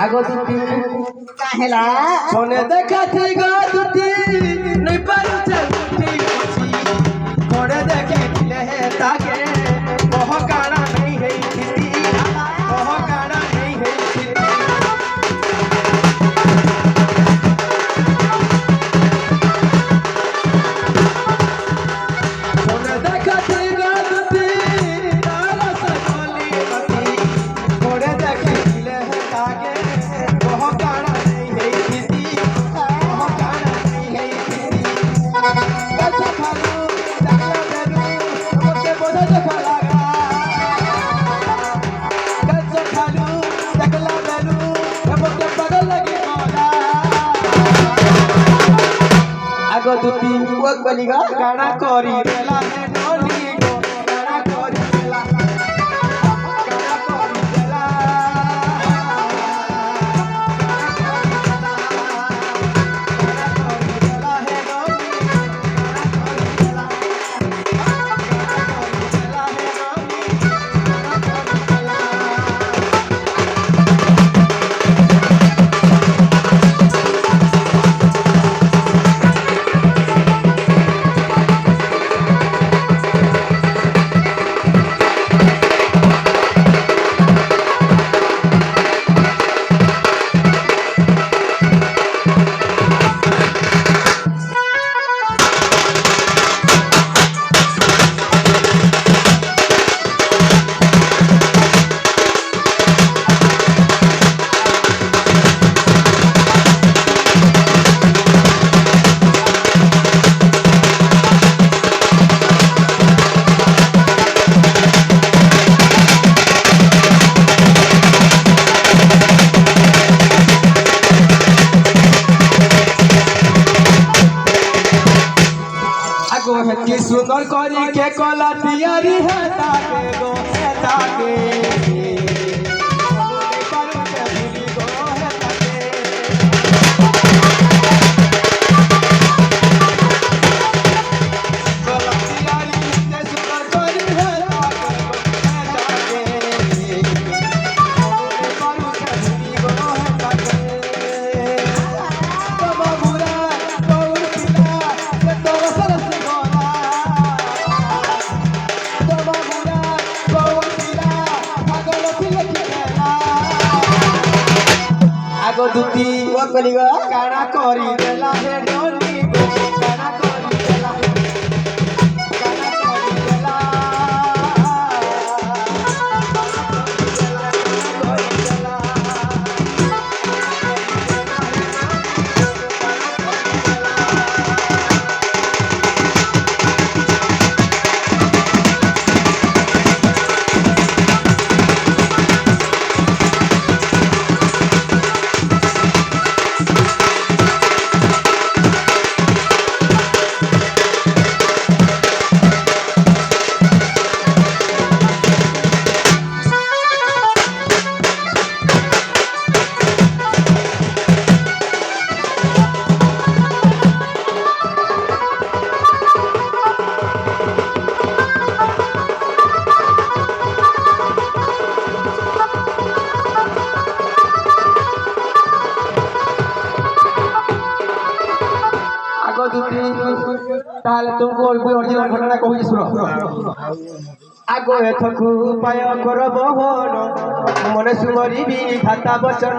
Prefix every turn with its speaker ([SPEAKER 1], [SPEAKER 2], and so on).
[SPEAKER 1] आगो दुती
[SPEAKER 2] काहेला
[SPEAKER 1] सोने देखा थी गो दुती नहीं पारू चलती कोड़े देखी ले ताके ओह गाना नहीं है थी ओह गाना नहीं है थी सोने देखा थी गो दुती तारा सकोली मती कोड़े देखी ले ताके ओह गाना नहीं है थी ओह गाना नहीं है थी कैसा खालू देखला बेरू ओके बोझ देखा लगा कैसा खालू देखला बेरू ओके बगल लगी मोला आगो दुती
[SPEAKER 2] वक बलिगा
[SPEAKER 1] गाना करी देला है डोली गो गाना करी देला गाना करी देला आगो है कि सुंदर करी के कला तियारी है ताके गो है ताके आगो दुती
[SPEAKER 2] वक बलिगा
[SPEAKER 1] गाना करी देला है डोली गो गाना करी देला गाना करी देला करी देला आगो दुती ताले तुमको ओरिजिनल घटना कहूँ सुनो आगो एथकु उपाय कर बहन मन सुमरी भी खाता बचन